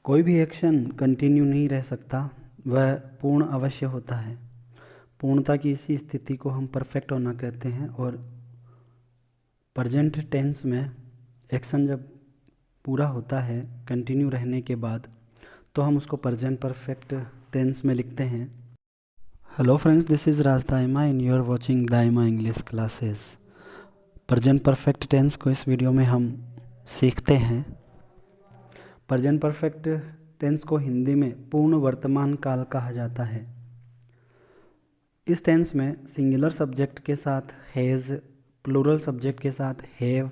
कोई भी action continue नहीं रह सकता, वह पूर्ण अवश्य होता है। पूर्णता की इसी स्थिति को हम परफेक्ट होना कहते हैं। और प्रेजेंट टेंस में एक्शन जब पूरा होता है कंटिन्यू रहने के बाद, तो हम उसको प्रेजेंट परफेक्ट टेंस में लिखते हैं। Hello friends, this is Raj Daima and you are watching Daima English classes. Present perfect tense को इस वीडियो में हम सीखते हैं। प्रेजेंट परफेक्ट टेंस को हिंदी में पूर्ण वर्तमान काल कहा जाता है। इस टेंस में सिंगुलर सब्जेक्ट के साथ हैज़, प्लूरल सब्जेक्ट के साथ हैव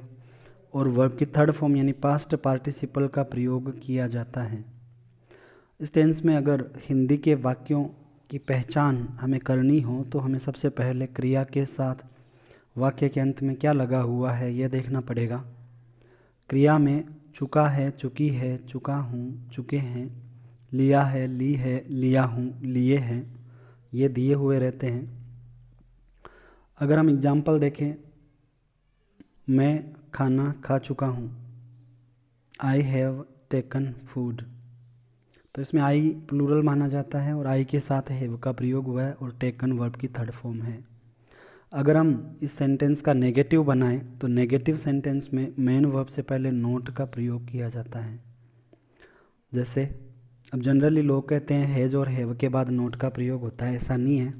और वर्ब की थर्ड फॉर्म यानी पास्ट पार्टिसिपल का प्रयोग किया जाता है। इस टेंस में अगर हिंदी के वाक्यों की पहचान हमें करनी हो तो हमें सबसे पहले क्रिया के साथ वाक्य के अंत में क्या लगा हुआ है यह देखना पड़ेगा। क्रिया में चुका है, चुकी है, चुका हूँ, चुके हैं, लिया है, ली है, लिया हूँ, लिए हैं, ये दिए हुए रहते हैं। अगर हम एग्जाम्पल देखें, मैं खाना खा चुका हूँ, आई हैव टेकन फूड, तो इसमें आई प्लूरल माना जाता है और आई के साथ हैव का प्रयोग हुआ है और टेकन वर्ब की थर्ड फॉर्म है। अगर हम इस सेंटेंस का नेगेटिव बनाएं तो नेगेटिव सेंटेंस में मेन वर्ब से पहले नोट का प्रयोग किया जाता है। जैसे अब जनरली लोग कहते हैं हैज़ और हैव के बाद नोट का प्रयोग होता है, ऐसा नहीं है।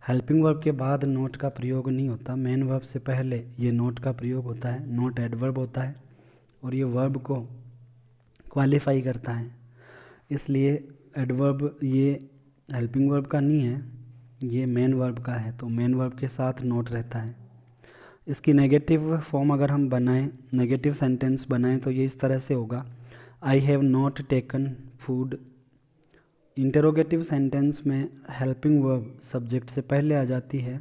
हेल्पिंग वर्ब के बाद नोट का प्रयोग नहीं होता, मेन वर्ब से पहले ये नोट का प्रयोग होता है। नोट एडवर्ब होता है और ये वर्ब को क्वालिफाई करता है, इसलिए एडवर्ब ये हेल्पिंग वर्ब का नहीं है, ये मेन वर्ब का है, तो मेन वर्ब के साथ नोट रहता है। इसकी नेगेटिव फॉर्म अगर हम बनाएं, नेगेटिव सेंटेंस बनाएं तो ये इस तरह से होगा, I have not taken food. Interrogative sentence में हेल्पिंग वर्ब सब्जेक्ट से पहले आ जाती है,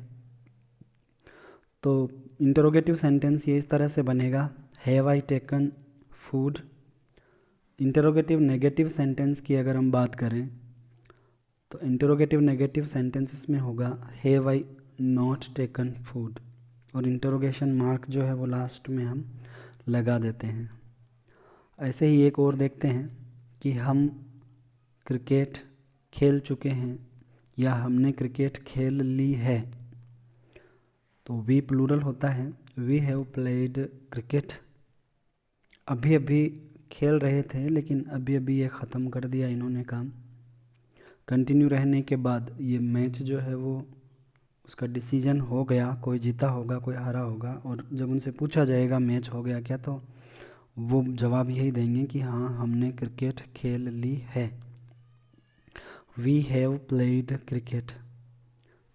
तो इंटरोगेटिव सेंटेंस ये इस तरह से बनेगा, have I taken food. Interrogative negative sentence की अगर हम बात करें तो इंटरोगेटिव नेगेटिव सेंटेंसेस में होगा, have I not taken food, और इंटरोगेशन मार्क जो है वो लास्ट में हम लगा देते हैं। ऐसे ही एक और देखते हैं कि हम क्रिकेट खेल चुके हैं या हमने क्रिकेट खेल ली है, तो वी प्लूरल होता है, वी हैव प्लेड क्रिकेट। अभी अभी खेल रहे थे लेकिन अभी अभी ये ख़त्म कर दिया इन्होंने काम। कंटिन्यू रहने के बाद ये मैच जो है वो उसका डिसीजन हो गया, कोई जीता होगा कोई हारा होगा, और जब उनसे पूछा जाएगा मैच हो गया क्या, तो वो जवाब यही देंगे कि हाँ हमने क्रिकेट खेल ली है, वी हैव प्लेड क्रिकेट।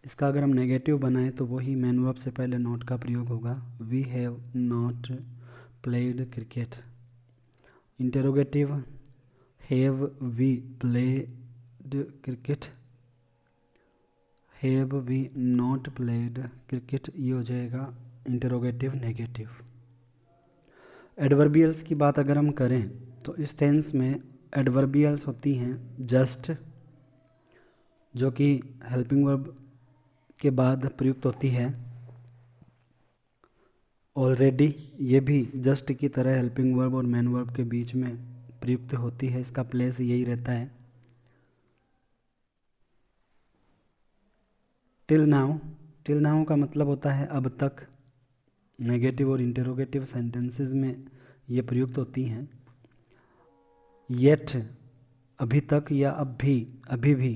इसका अगर हम नेगेटिव बनाएं तो वही मेन वर्ब से पहले नॉट का प्रयोग होगा, we have not played cricket. Interrogative, have we played cricket, have we not played cricket, ये हो जाएगा इंटरोगेटिव नेगेटिव। एडवर्बियल्स की बात अगर हम करें तो इस टेंस में एडवर्बियल्स होती हैं जस्ट, जो कि हेल्पिंग वर्ब के बाद प्रयुक्त होती है, ऑलरेडी, ये भी जस्ट की तरह हेल्पिंग वर्ब और मेन वर्ब के बीच में प्रयुक्त होती है, इसका प्लेस यही रहता है। टिल नाउ, टिल नाउ का मतलब होता है अब तक। नेगेटिव और इंटरोगेटिव सेंटेंसेस में ये प्रयुक्त होती हैं। येट, अभी तक या अब भी, अभी भी,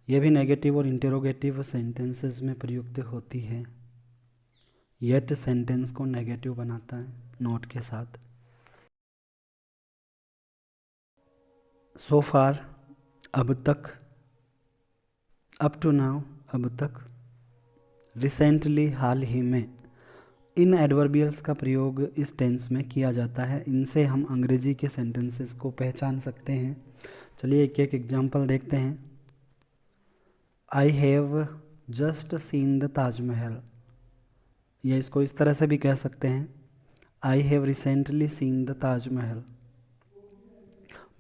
ये भी नेगेटिव और इंटरोगेटिव सेंटेंसेस में प्रयुक्त होती है। येट सेंटेंस को नेगेटिव बनाता है नोट के साथ। सो फार, अब तक, अप टू नाउ, अब तक, रिसेंटली, हाल ही में। इन एडवर्बियल्स का प्रयोग इस टेंस में किया जाता है, इनसे हम अंग्रेजी के सेंटेंसेस को पहचान सकते हैं। चलिए एक एक एग्जांपल देखते हैं। I have just seen the Taj Mahal, या इसको इस तरह से भी कह सकते हैं, I have recently seen the Taj Mahal.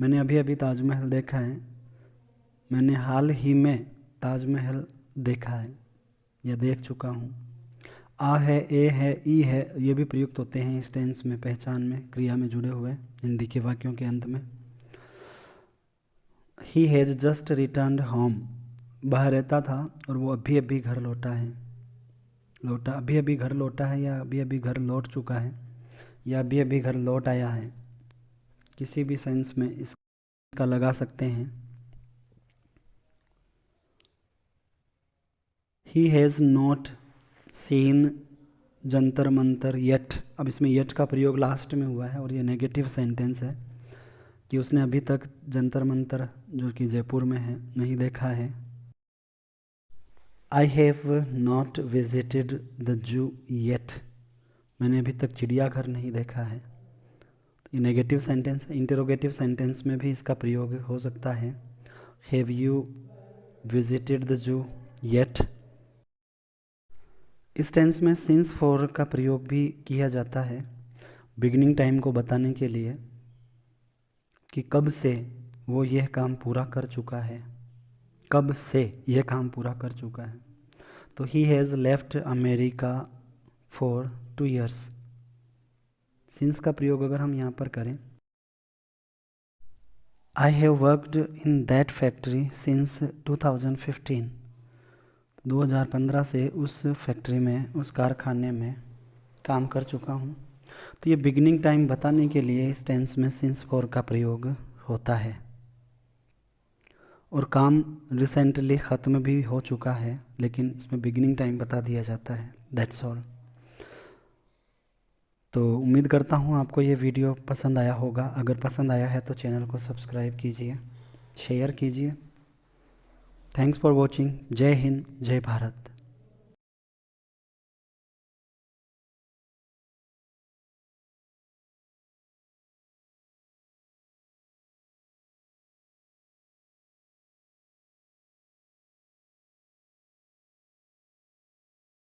मैंने अभी अभी ताजमहल देखा है, मैंने हाल ही में ताजमहल देखा है या देख चुका हूँ। आ है, ए है, ई है, ये भी प्रयुक्त होते हैं इस टेंस में, पहचान में, क्रिया में जुड़े हुए हिंदी के वाक्यों के अंत में। He has just returned home, वह रहता था और वो अभी अभी घर लौटा है। अभी अभी घर लौटा है, या अभी अभी घर लौट चुका है, या अभी अभी घर लौट आया है, किसी भी सेंस में इसका लगा सकते हैं। He has not seen Jantar Mantar yet. अब इसमें येट का प्रयोग लास्ट में हुआ है और ये नेगेटिव सेंटेंस है कि उसने अभी तक जंतर मंतर जो कि जयपुर में है नहीं देखा है। I have not visited the zoo yet, मैंने अभी तक चिड़ियाघर नहीं देखा है। ये नेगेटिव सेंटेंस है। इंटरोगेटिव सेंटेंस में भी इसका प्रयोग हो सकता है। Have you visited the zoo yet. इस टेंस में सिंस फॉर का प्रयोग भी किया जाता है बिगिनिंग टाइम को बताने के लिए कि कब से वो यह काम पूरा कर चुका है, कब से यह काम पूरा कर चुका है। तो he has left America for 2 years। Since का प्रयोग अगर हम यहाँ पर करें, I have worked in that factory since 2015। 2015 से उस फैक्ट्री में, उस कारखाने में काम कर चुका हूँ। तो ये बिगिनिंग टाइम बताने के लिए इस टेंस में सिंस फॉर का प्रयोग होता है। और काम रिसेंटली ख़त्म भी हो चुका है, लेकिन इसमें बिगिनिंग टाइम बता दिया जाता है। That's all. तो उम्मीद करता हूँ आपको ये वीडियो पसंद आया होगा। अगर पसंद आया है तो चैनल को सब्सक्राइब कीजिए, शेयर कीजिए। Thanks for watching. जय हिंद, जय भारत।